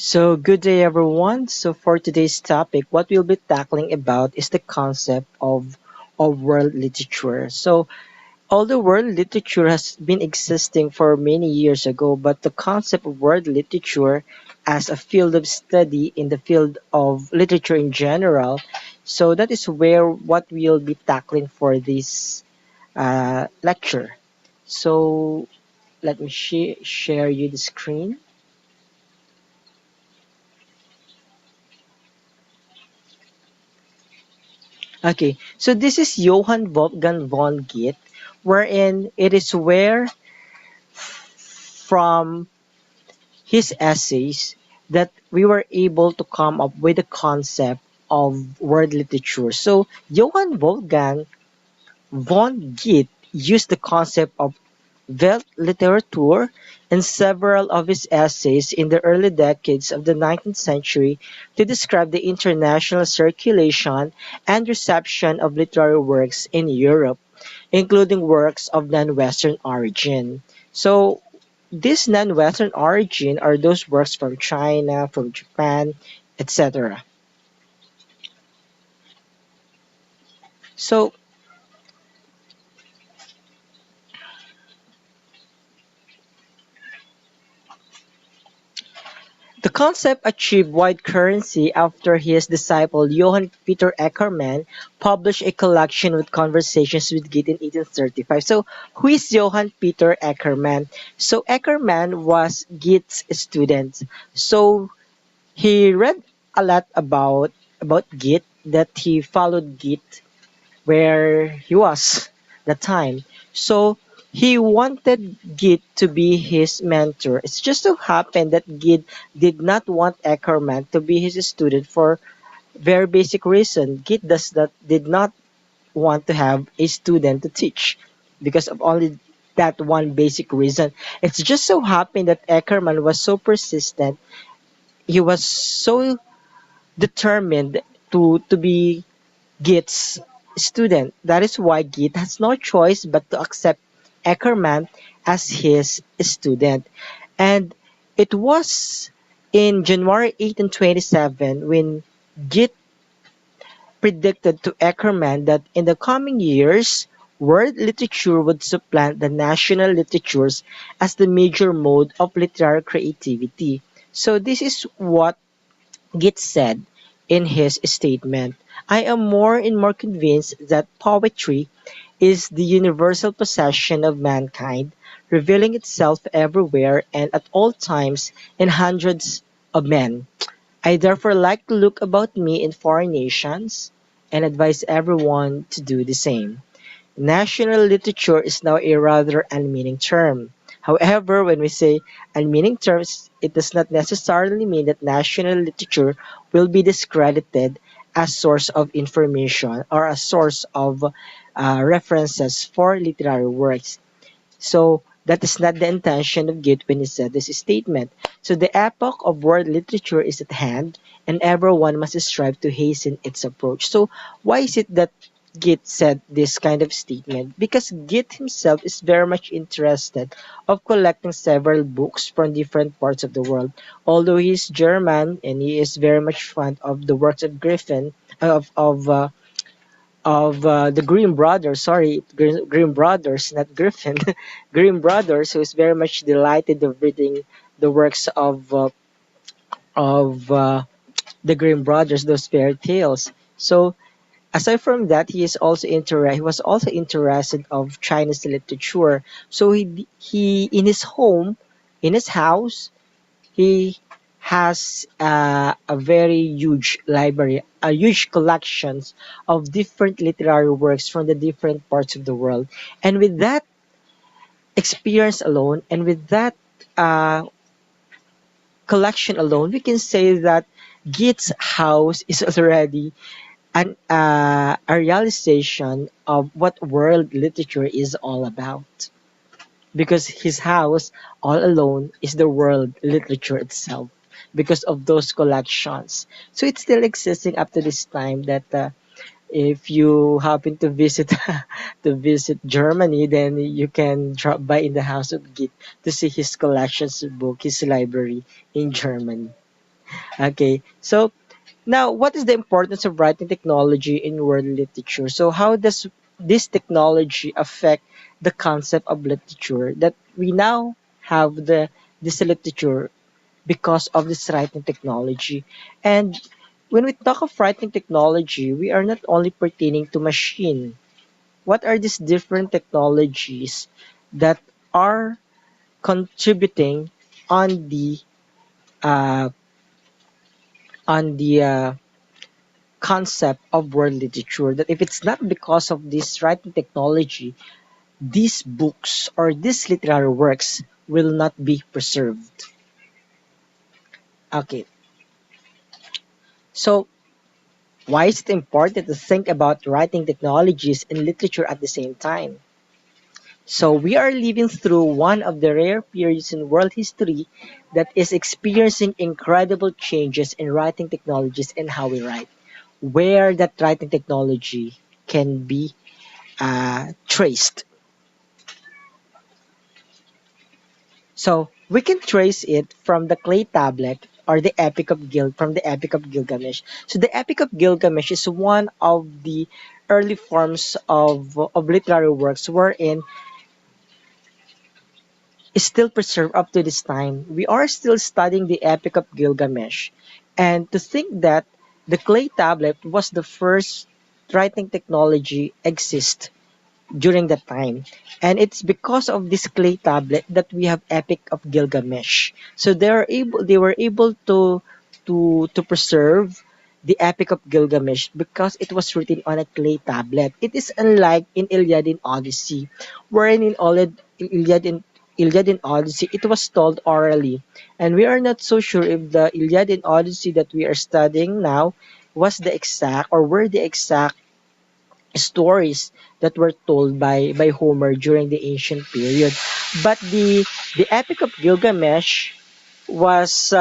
So, good day everyone. So, for today's topic, what we'll be tackling about is the concept of world literature. So, although world literature has been existing for many years ago, but the concept of world literature as a field of study in the field of literature in general, so that is where what we'll be tackling for this lecture. So, let me share you the screen. Okay, so this is Johann Wolfgang von Goethe, wherein it is where from his essays that we were able to come up with the concept of world literature. So Johann Wolfgang von Goethe used the concept of Weltliteratur in several of his essays in the early decades of the 19th century to describe the international circulation and reception of literary works in Europe, including works of non-Western origin. So, this non-Western origin are those works from China, from Japan, etc. So, the concept achieved wide currency after his disciple Johann Peter Eckermann published a collection with conversations with Goethe in 1835. So, who is Johann Peter Eckermann? So, Eckermann was Goethe's student. So, he read a lot about Goethe, that he followed Goethe where he was that time. So he wanted Git to be his mentor. It's just so happened that Git did not want Eckermann to be his student for very basic reason. Git did not want to have a student to teach because of only that one basic reason. It's just so happened that Eckermann was so persistent. He was so determined to be Git's student. That is why Git has no choice but to accept Eckermann as his student. And it was in January 1827 when Git predicted to Eckermann that in the coming years, world literature would supplant the national literatures as the major mode of literary creativity. So this is what Git said in his statement. I am more and more convinced that poetry is the universal possession of mankind, revealing itself everywhere and at all times in hundreds of men. I therefore like to look about me in foreign nations and advise everyone to do the same. National literature is now a rather unmeaning term. However, when we say unmeaning terms, it does not necessarily mean that national literature will be discredited as source of information or a source of references for literary works. So that is not the intention of Goethe when he said this statement. So the epoch of world literature is at hand, and everyone must strive to hasten its approach. So why is it that Goethe said this kind of statement? Because Goethe himself is very much interested of collecting several books from different parts of the world. Although he is German and he is very much fond of the works of Griffin, the Grimm brothers, sorry, Grimm brothers, not Griffin, Grimm brothers, who is very much delighted of reading the works of the Grimm brothers, those fairy tales. So aside from that, he was also interested of Chinese literature. So he in his home, in his house, he has a very huge library, a huge collections of different literary works from the different parts of the world. And with that experience alone, and with that uh, collection alone, we can say that Goethe's house is already a realization of what world literature is all about. Because his house all alone is the world literature itself because of those collections. So it's still existing up to this time that if you happen to visit to visit Germany, then you can drop by in the house of Git to see his collections of book, his library in Germany. Okay, so now what is the importance of writing technology in world literature? So how does this technology affect the concept of literature that we now have this literature because of this writing technology? And when we talk of writing technology, we are not only pertaining to machine. What are these different technologies that are contributing on uh, the concept of world literature? That if it's not because of this writing technology, these books or these literary works will not be preserved. Okay, so why is it important to think about writing technologies and literature at the same time? So we are living through one of the rare periods in world history that is experiencing incredible changes in writing technologies and how we write, where that writing technology can be traced. So we can trace it from the clay tablet or the Epic of Gilgamesh. So the Epic of Gilgamesh is one of the early forms of literary works wherein is still preserved up to this time. We are still studying the Epic of Gilgamesh. And to think that the clay tablet was the first writing technology exist during that time. And it's because of this clay tablet that we have Epic of Gilgamesh. So they were able to preserve the Epic of Gilgamesh because it was written on a clay tablet. It is unlike in Iliad and Odyssey, wherein in Iliad and Odyssey it was told orally. And we are not so sure if the Iliad and Odyssey that we are studying now was the exact or were the exact stories that were told by Homer during the ancient period. But the Epic of Gilgamesh was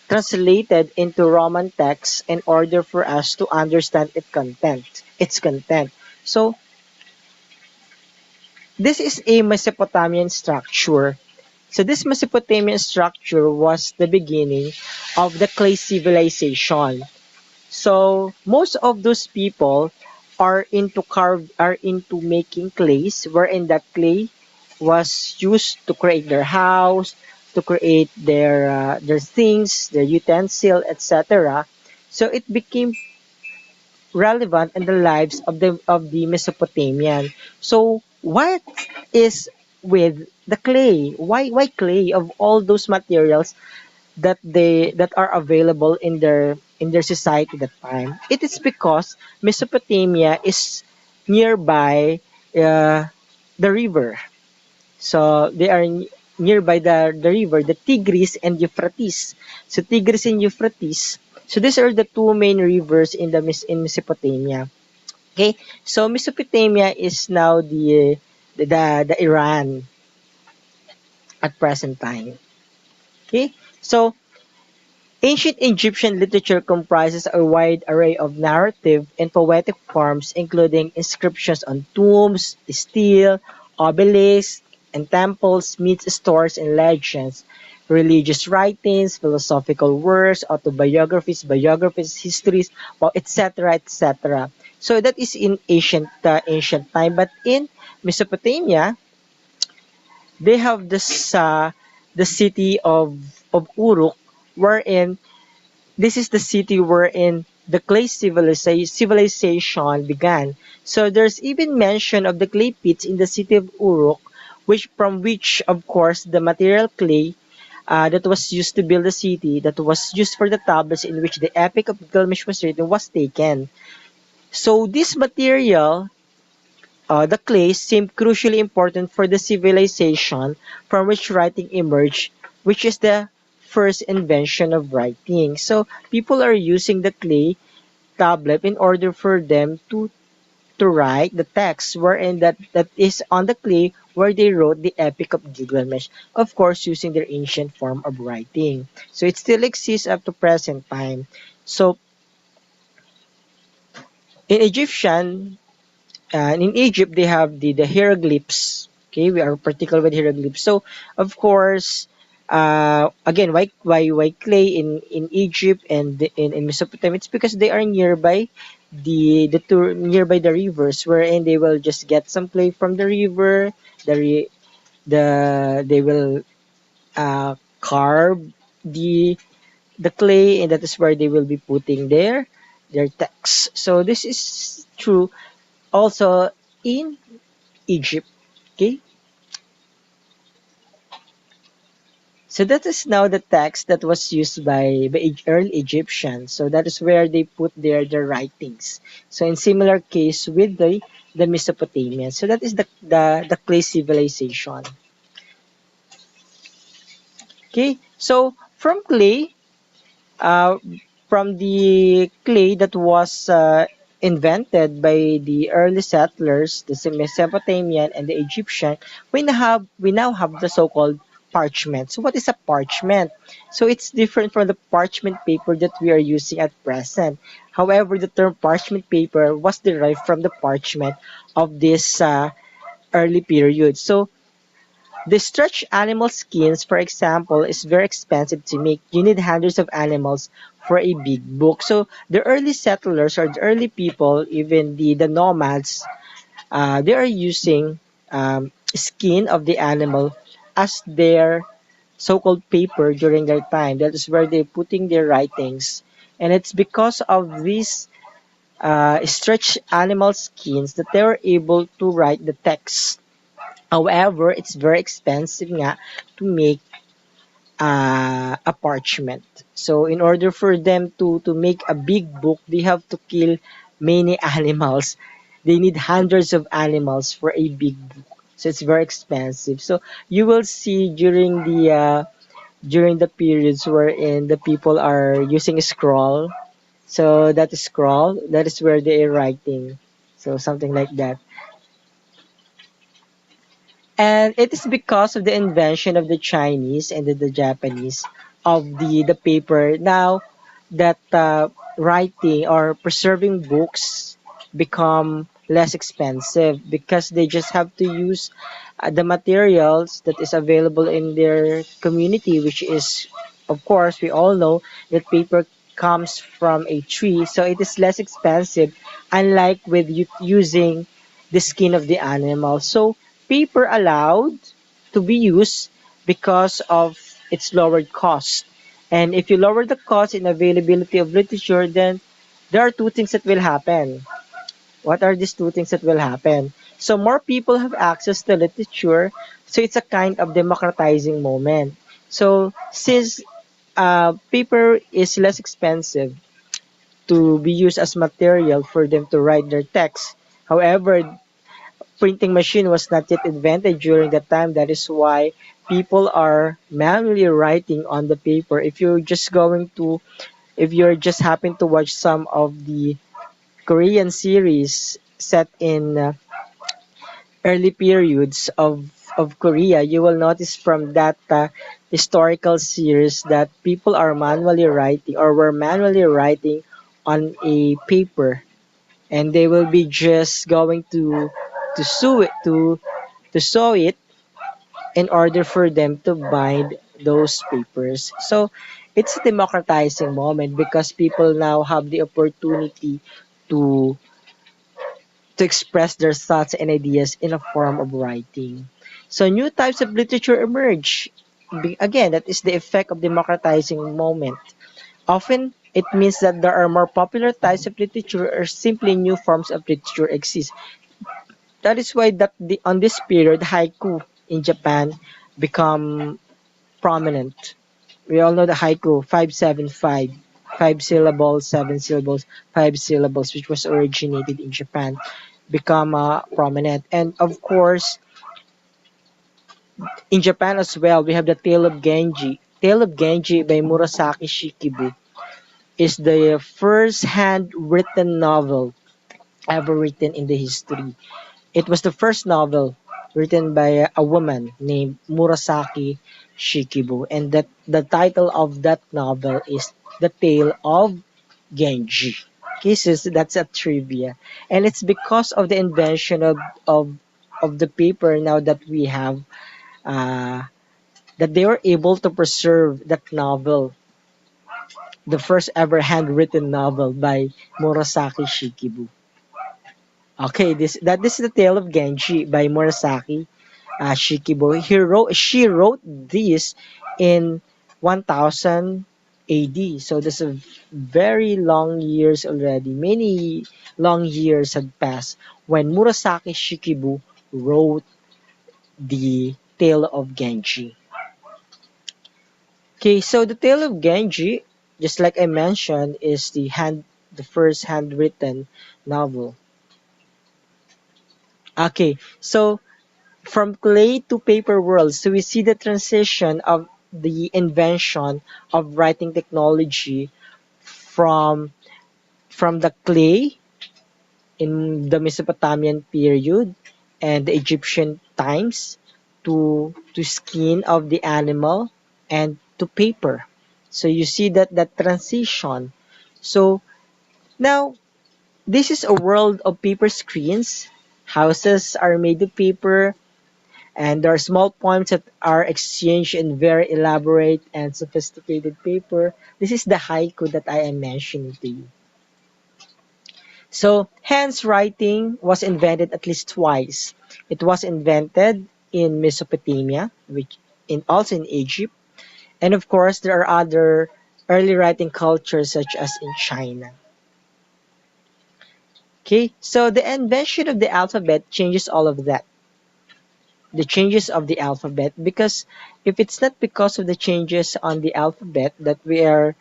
translated into Roman text in order for us to understand its content. So this is a Mesopotamian structure. So this Mesopotamian structure was the beginning of the clay civilization. So most of those people are into making clays, wherein that clay was used to create their house, to create their things, their utensil, etc. So it became relevant in the lives of the Mesopotamian. So what is with the clay? Why clay of all those materials that are available in their society at that time? It is because Mesopotamia is nearby the river. So they are nearby the river, the Tigris and Euphrates. So Tigris and Euphrates. So these are the two main rivers in Mesopotamia. Okay, so Mesopotamia is now the Iran at present time. Okay, so ancient Egyptian literature comprises a wide array of narrative and poetic forms, including inscriptions on tombs, stele, obelisks, and temples, myths, stories, and legends, religious writings, philosophical works, autobiographies, biographies, histories, well, etc., etc. So that is in ancient time, but in Mesopotamia, they have the city of Uruk, wherein this is the city wherein the clay civilization began. So there's even mention of the clay pits in the city of Uruk, which of course the material clay that was used to build the city, that was used for the tablets in which the Epic of Gilgamesh was written, was taken. So this material, the clay, seemed crucially important for the civilization from which writing emerged, which is the first invention of writing. So people are using the clay tablet in order for them to write the text wherein that is on the clay where they wrote the Epic of Gilgamesh, of course using their ancient form of writing. So it still exists up to present time. So in in Egypt, they have the hieroglyphs. Okay, we are particular with hieroglyphs. So, of course, Again, why clay in Egypt and in Mesopotamia? It's because they are nearby nearby the rivers, wherein they will just get some clay from the river. They will carve the the clay, and that is where they will be putting their text. So this is true also in Egypt. Okay, so that is now the text that was used by early Egyptians. So that is where they put their writings. So in similar case with the Mesopotamians. So that is the clay civilization. Okay, so uh, from the clay that was invented by the early settlers, the Mesopotamian and the Egyptian, we now have the so-called parchment. So what is a parchment? So it's different from the parchment paper that we are using at present. However, the term parchment paper was derived from the parchment of this early period. So the stretched animal skins, for example, is very expensive to make. You need hundreds of animals for a big book. So the early settlers or the early people, even the nomads, they are using skin of the animal as their so-called paper during their time. That is where they're putting their writings. And it's because of these stretched animal skins that they were able to write the text. However, it's very expensive nga to make a parchment. So in order for them to make a big book, they have to kill many animals. They need hundreds of animals for a big book. So it's very expensive. So you will see during the periods wherein the people are using a scroll. So that is scroll. That is where they are writing. So something like that. And it is because of the invention of the Chinese and the Japanese of the paper now that writing or preserving books become less expensive because they just have to use the materials that is available in their community, which is, of course, we all know that paper comes from a tree, so it is less expensive, unlike with using the skin of the animal. So paper allowed to be used because of its lowered cost. And if you lower the cost and availability of literature, then there are two things that will happen. What are these two things that will happen? So more people have access to literature, so it's a kind of democratizing moment. So since paper is less expensive to be used as material for them to write their text, however, printing machine was not yet invented during that time. That is why people are manually writing on the paper. If you're just happen to watch some of the Korean series set in early periods of Korea, you will notice from that historical series that people are manually writing or were manually writing on a paper, and they will be just going to sew it to sew it in order for them to bind those papers. So it's a democratizing moment because people now have the opportunity to to express their thoughts and ideas in a form of writing. So new types of literature emerge. Again, that is the effect of democratizing moment. Often it means that there are more popular types of literature or simply new forms of literature exist. That is why on this period, haiku in Japan become prominent. We all know the haiku, 575, five syllables, seven syllables, five syllables, which was originated in Japan, become prominent. And of course, in Japan as well, we have the Tale of Genji. Tale of Genji by Murasaki Shikibu is the first handwritten novel ever written in the history. It was the first novel written by a woman named Murasaki Shikibu, and that the title of that novel is The Tale of Genji. Okay, so that's a trivia, and it's because of the invention of of the paper now that we have uh, that they were able to preserve that novel, the first ever handwritten novel by Murasaki Shikibu. Okay, this is the Tale of Genji by Murasaki Shikibu. She wrote this in 1000 AD. So this is very long years already. Many long years had passed when Murasaki Shikibu wrote the Tale of Genji. Okay, so the Tale of Genji, just like I mentioned, is the first handwritten novel. Okay, so from clay to paper world, so we see the transition of the invention of writing technology from the clay in the Mesopotamian period and the Egyptian times to skin of the animal and to paper. So you see that transition. So now this is a world of paper screens. Houses are made of paper, and there are small poems that are exchanged in very elaborate and sophisticated paper. This is the haiku that I am mentioning to you. So, handwriting was invented at least twice. It was invented in Mesopotamia, which also in Egypt, and of course there are other early writing cultures such as in China. Okay, so the invention of the alphabet changes all of that. The changes of the alphabet, because if it's not because of the changes on the alphabet that we are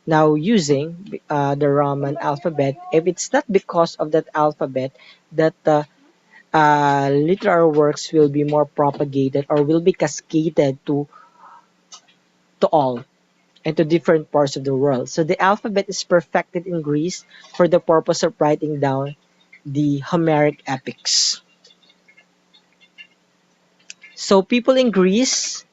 now using, the Roman alphabet, if it's not because of that alphabet that literary works will be more propagated or will be cascaded to all and to different parts of the world. So the alphabet is perfected in Greece for the purpose of writing down the Homeric epics. So people in Greece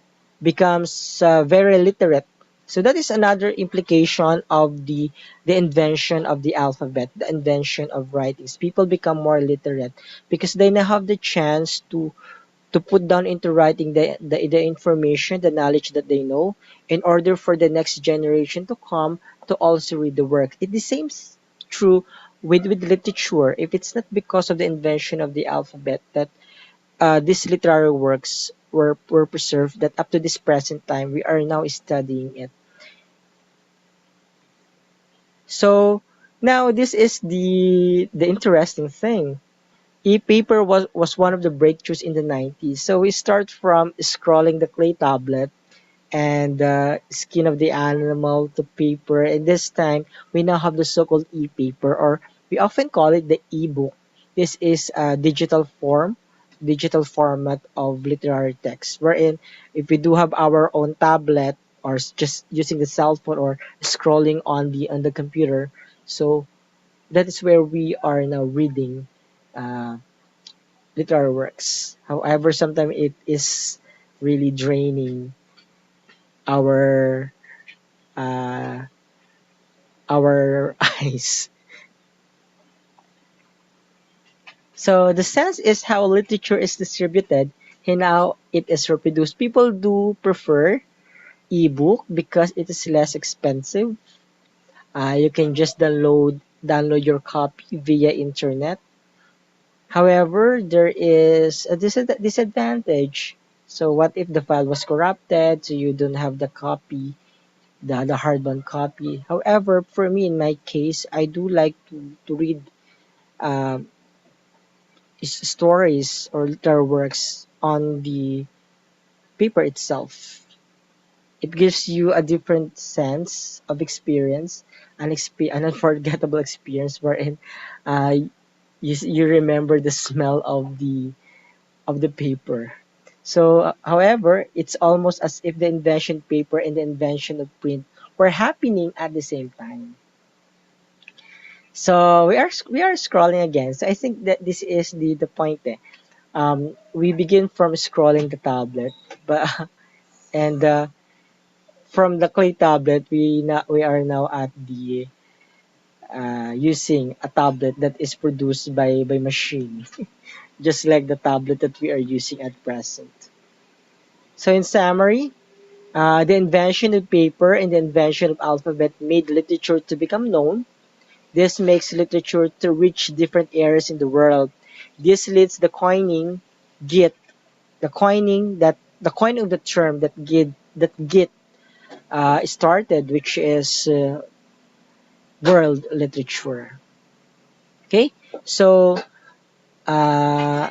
becomes very literate. So that is another implication of the invention of the alphabet, the invention of writings. People become more literate because they now have the chance to put down into writing the information, the knowledge that they know, in order for the next generation to come to also read the work. It the same true with literature. If it's not because of the invention of the alphabet that these literary works were preserved, that up to this present time we are now studying it. So now this is the interesting thing. E-paper was one of the breakthroughs in the 90s. So we start from scrolling the clay tablet and the skin of the animal to paper. And this time, we now have the so-called e-paper, or we often call it the e-book. This is a digital format of literary text, wherein if we do have our own tablet or just using the cell phone or scrolling on the computer, so that is where we are now reading uh, literary works. However, sometimes it is really draining our uh, our eyes. So the sense is how literature is distributed and how it is reproduced. People do prefer ebook because it is less expensive. You can just download your copy via internet. However, there is a disadvantage. So what if the file was corrupted, so you don't have the copy, the hardbound copy? However, for me in my case, I do like to read um, stories or literary works on the paper itself. It gives you a different sense of experience, an unforgettable experience wherein uh, you remember the smell of the paper. So, however, it's almost as if the invention of paper and the invention of print were happening at the same time. So we are scrolling again. So I think that this is the point. We begin from scrolling the tablet, but and from the clay tablet, we are now at the using a tablet that is produced by machine, just like the tablet that we are using at present. So in summary, The invention of paper and the invention of alphabet made literature to become known. This makes literature to reach different areas in the world. This leads Git, the coining of the term that Git started, which is world literature. Okay, so uh,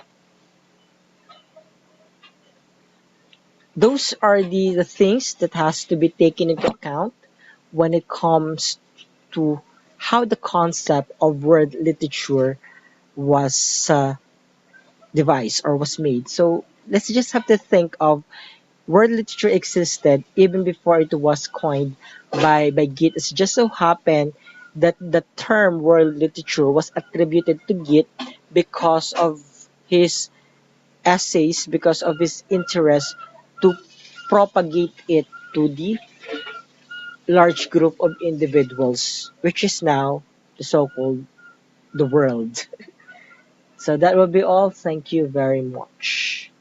those are the things that has to be taken into account when it comes to how the concept of world literature was devised or was made. So let's just have to think of world literature existed even before it was coined by Goethe. It just so happened that the term world literature was attributed to Goethe because of his essays, because of his interest to propagate it to the large group of individuals, which is now the so-called the world. So that will be all. Thank you very much.